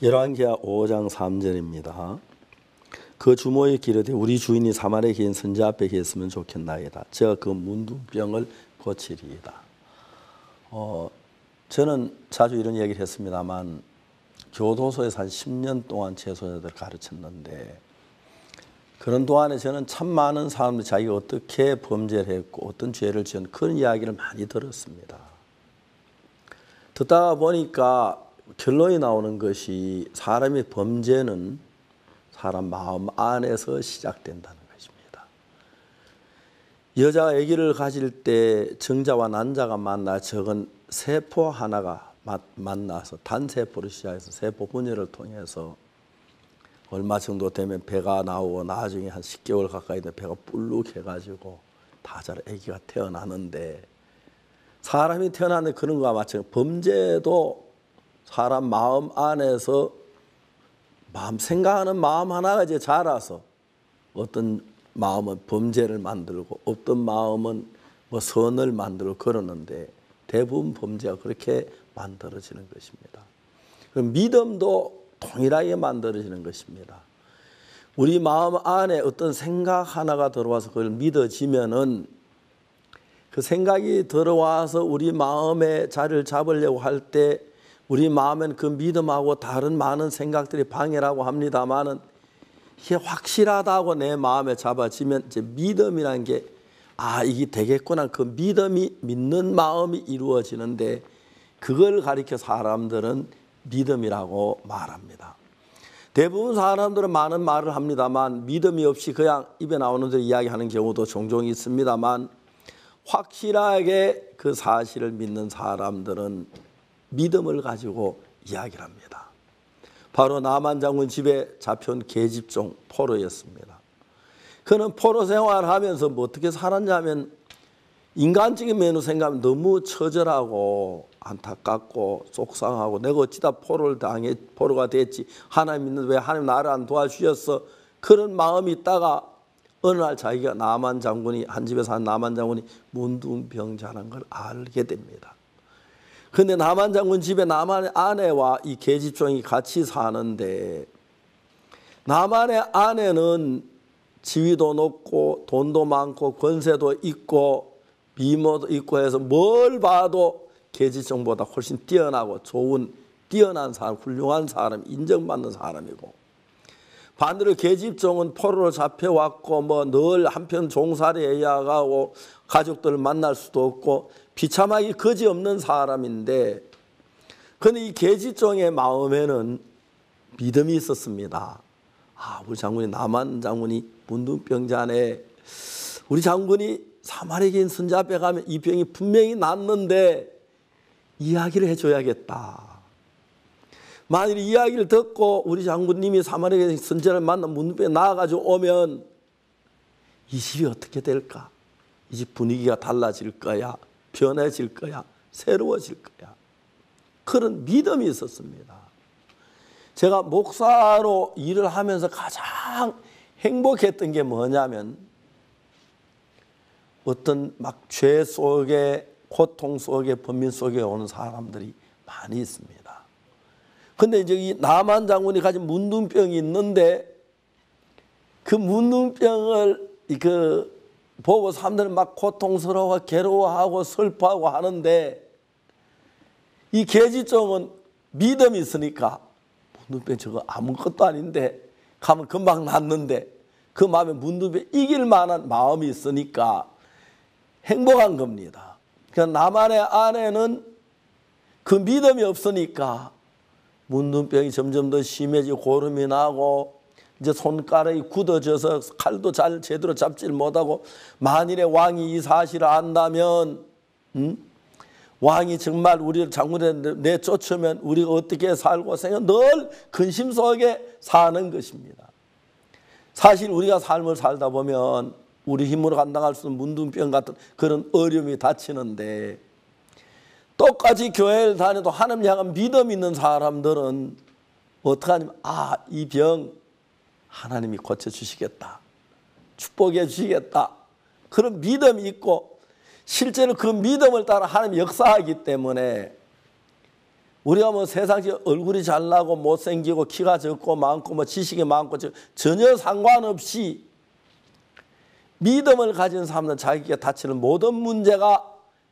열왕기하 5장 3절입니다. 그 주모의 기르되 우리 주인이 사마리아에 계신 선지자 앞에 계셨으면 좋겠나이다. 제가 그 문둥병을 고치리이다. 저는 자주 이런 얘기를 했습니다만 교도소에서 한 10년 동안 재소자들 가르쳤는데 그런 동안에 저는 참 많은 사람들이 자기가 어떻게 범죄를 했고 어떤 죄를 지은 그런 이야기를 많이 들었습니다. 듣다가 보니까 결론이 나오는 것이 사람의 범죄는 사람 마음 안에서 시작된다는 것입니다. 여자가 아기를 가질 때 정자와 난자가 만나 적은 세포 하나가 만나서 단세포로 시작해서 세포 분열을 통해서 얼마 정도 되면 배가 나오고 나중에 한 10개월 가까이 되면 배가 불룩해가지고 다 자라 아기가 태어나는데 사람이 태어나는데 그런 거와 마찬가지로 범죄도 사람 마음 안에서 생각하는 마음 하나가 이제 자라서 어떤 마음은 범죄를 만들고 어떤 마음은 뭐 선을 만들고 그러는데 대부분 범죄가 그렇게 만들어지는 것입니다. 믿음도 동일하게 만들어지는 것입니다. 우리 마음 안에 어떤 생각 하나가 들어와서 그걸 믿어지면은 그 생각이 들어와서 우리 마음에 자리를 잡으려고 할 때 우리 마음엔 그 믿음하고 다른 많은 생각들이 방해라고 합니다만은 이게 확실하다고 내 마음에 잡아지면 이제 믿음이라는 게 이게 되겠구나. 그 믿는 마음이 이루어지는데 그걸 가리켜 사람들은 믿음이라고 말합니다. 대부분 사람들은 많은 말을 합니다만 믿음이 없이 그냥 입에 나오는 대로 이야기하는 경우도 종종 있습니다만 확실하게 그 사실을 믿는 사람들은 믿음을 가지고 이야기를 합니다. 바로 나만 장군 집에 잡혀온 계집종 포로였습니다. 그는 포로 생활을 하면서 뭐 어떻게 살았냐면 인간적인 면으로 생각하면 너무 처절하고 안타깝고 속상하고 내가 어찌다 포로가 됐지 하나님 믿는데 왜 하나님 나를 안 도와주셨어 그런 마음이 있다가 어느 날 자기가 나만 장군이 한 집에서 한 나만 장군이 문둥병자라는 걸 알게 됩니다. 그런데 나만 장군 집에 나만의 아내와 이 계집종이 같이 사는데 나만의 아내는 지위도 높고 돈도 많고 권세도 있고 미모도 있고 해서 뭘 봐도 계집종보다 훨씬 뛰어나고 좋은 뛰어난 사람, 훌륭한 사람, 인정받는 사람이고 반대로 계집종은 포로로 잡혀왔고 뭐 늘 한편 종살이해야 하고 가족들을 만날 수도 없고 비참하기 거지없는 사람인데 그런데 이 계집종의 마음에는 믿음이 있었습니다. 우리 장군이 나만 장군이 문둥병자네. 우리 장군이 사마리아에 계신 선지자 앞에 가면 이 병이 분명히 낫는데 이야기를 해줘야겠다. 만일 이야기를 듣고 우리 장군님이 사마리아에 계신 선지자를 만나 문둥병에 나와가지고 오면 이 집이 어떻게 될까? 이 집 분위기가 달라질 거야. 변해질 거야. 새로워질 거야. 그런 믿음이 있었습니다. 제가 목사로 일을 하면서 가장 행복했던 게 뭐냐면 어떤 막 죄 속에 고통 속에 범민 속에 오는 사람들이 많이 있습니다. 근데 이제 이 나만 장군이 가진 문둥병이 있는데 그 문둥병을 보고 사람들은 막 고통스러워 괴로워하고 슬퍼하고 하는데 이 계집종은 믿음이 있으니까 문둥병 저거 아무것도 아닌데 가면 금방 낫는데 그 마음에 문둥병 이길 만한 마음이 있으니까 행복한 겁니다. 그러니까 나만의 아내는 그 믿음이 없으니까 문둥병이 점점 더 심해지고 고름이 나고 이제 손가락이 굳어져서 칼도 잘 제대로 잡질 못하고 만일에 왕이 이 사실을 안다면 왕이 정말 우리를 장군에 내쫓으면 우리가 어떻게 살고 생각 늘 근심 속에 사는 것입니다. 사실 우리가 삶을 살다 보면 우리 힘으로 감당할 수 없는 문둥병 같은 그런 어려움이 닥치는데 똑같이 교회를 다녀도 하나님 향한 믿음 있는 사람들은 어떻게 하냐면 이 병 하나님이 고쳐주시겠다. 축복해 주시겠다. 그런 믿음이 있고 실제로 그 믿음을 따라 하나님이 역사하기 때문에 우리가 뭐 세상에 얼굴이 잘나고 못생기고 키가 적고 많고 뭐 지식이 많고 전혀 상관없이 믿음을 가진 사람은 자기가 닥치는 모든 문제가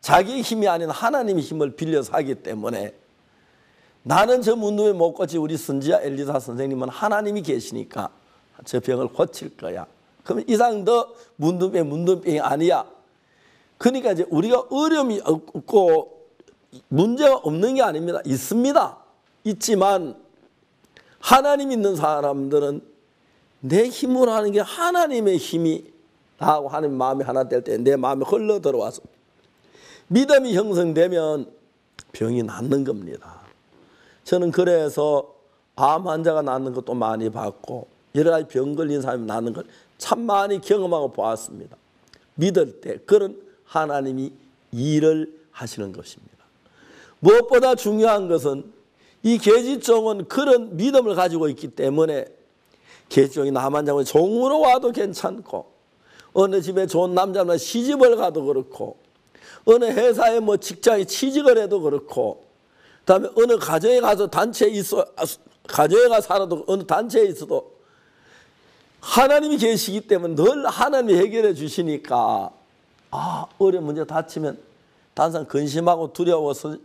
자기의 힘이 아닌 하나님의 힘을 빌려서 하기 때문에 나는 저 문둥이 못 고치 우리 선지자 엘리사 선생님은 하나님이 계시니까 저 병을 고칠 거야. 그러면 이상 더 문둥병이 아니야. 그러니까 이제 우리가 어려움이 없고 문제가 없는 게 아닙니다. 있습니다. 있지만 하나님 있는 사람들은 내 힘으로 하는 게 하나님의 힘이 나하고 하나님 마음이 하나 될 때 내 마음에 흘러 들어와서 믿음이 형성되면 병이 낫는 겁니다. 저는 그래서 암 환자가 낫는 것도 많이 봤고 여러 가지 병 걸린 사람이 낫는 걸 참 많이 경험하고 보았습니다. 믿을 때 그런 하나님이 일을 하시는 것입니다. 무엇보다 중요한 것은 이 계집종은 그런 믿음을 가지고 있기 때문에 계집종이 남한 장군이 종으로 와도 괜찮고 어느 집에 좋은 남자나 시집을 가도 그렇고 어느 회사에 뭐 직장에 취직을 해도 그렇고 그다음에 어느 가정에 가서 단체에 있어 가정에 가서 살아도 어느 단체에 있어도 하나님이 계시기 때문에 늘 하나님이 해결해 주시니까 어려운 문제 닥치면 다른 사람 근심하고 두려워서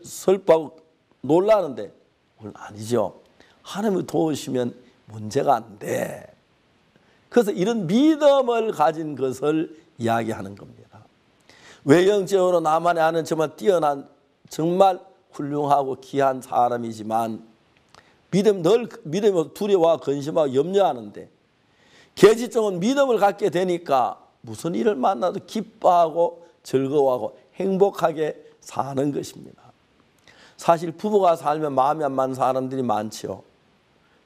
슬퍼하고 놀라는데 그건 아니죠. 하나님이 도우시면 문제가 안 돼. 그래서 이런 믿음을 가진 것을 이야기하는 겁니다. 외형적으로 나만이 아는 정말 뛰어난 정말 훌륭하고 귀한 사람이지만 믿음으로 두려워하고 근심하고 염려하는데 계집종은 믿음을 갖게 되니까 무슨 일을 만나도 기뻐하고 즐거워하고 행복하게 사는 것입니다. 사실 부부가 살면 마음이 안 맞는 사람들이 많죠.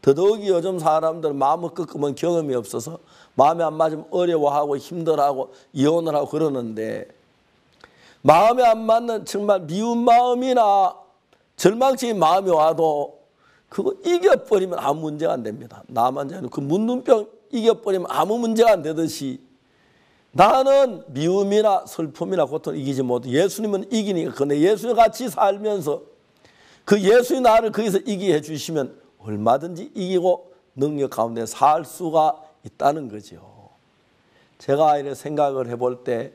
더더욱이 요즘 사람들은 마음을 꺾으면 경험이 없어서 마음이 안 맞으면 어려워하고 힘들어하고 이혼을 하고 그러는데 마음이 안 맞는 정말 미운 마음이나 절망적인 마음이 와도 그거 이겨버리면 아무 문제가 안 됩니다. 나만 아니고 그 문둥병 이겨버리면 아무 문제가 안 되듯이 나는 미움이나 슬픔이나 고통을 이기지 못해 예수님은 이기니까 근데 예수님 같이 살면서 그 예수님 나를 거기서 이기게 해주시면 얼마든지 이기고 능력 가운데 살 수가 있다는 거죠. 제가 이렇게 생각을 해볼 때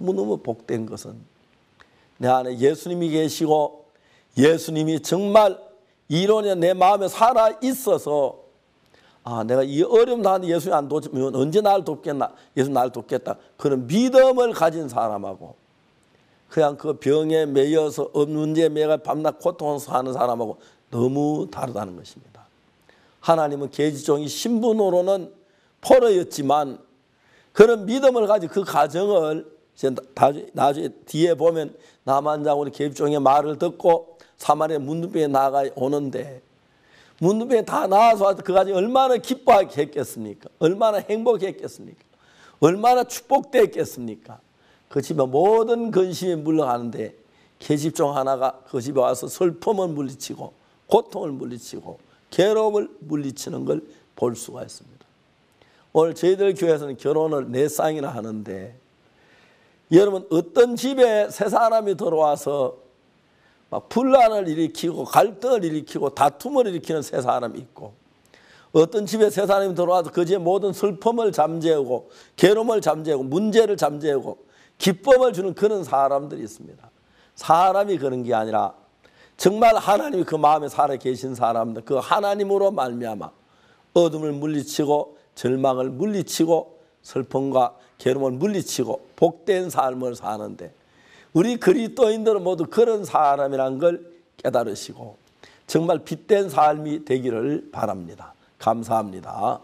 너무너무 복된 것은 내 안에 예수님이 계시고 예수님이 정말 이론에 내 마음에 살아 있어서 내가 이 어려움 나한테 예수님 안 돕으면 언제 나를 돕겠나? 예수님 나를 돕겠다. 그런 믿음을 가진 사람하고 그냥 그 병에 매여서 문제에 매여 밤낮 고통해서 하는 사람하고 너무 다르다는 것입니다. 하나님은 계집종이 신분으로는 포로였지만 그런 믿음을 가지고 그 가정을 나중에 뒤에 보면 남한 장군이 계집종의 말을 듣고 사마리아 문둥병에 나가 오는데 문둥병에 다 나와서 그 가정이 얼마나 기뻐하게 했겠습니까? 얼마나 행복했겠습니까? 얼마나 축복됐겠습니까? 그 집에 모든 근심이 물러가는데 계집종 하나가 그 집에 와서 슬픔을 물리치고 고통을 물리치고 괴로움을 물리치는 걸 볼 수가 있습니다. 오늘 저희들 교회에서는 결혼을 4쌍이나 하는데 여러분 어떤 집에 세 사람이 들어와서 막 분란을 일으키고 갈등을 일으키고 다툼을 일으키는 세 사람이 있고 어떤 집에 세 사람이 들어와서 그 집의 모든 슬픔을 잠재우고 괴로움을 잠재우고 문제를 잠재우고 기쁨을 주는 그런 사람들이 있습니다. 사람이 그런 게 아니라 정말 하나님이 그 마음에 살아 계신 사람들 그 하나님으로 말미암아 어둠을 물리치고 절망을 물리치고 슬픔과 괴로움을 물리치고 복된 삶을 사는데 우리 그리스도인들은 모두 그런 사람이란 걸 깨달으시고 정말 빛된 삶이 되기를 바랍니다. 감사합니다.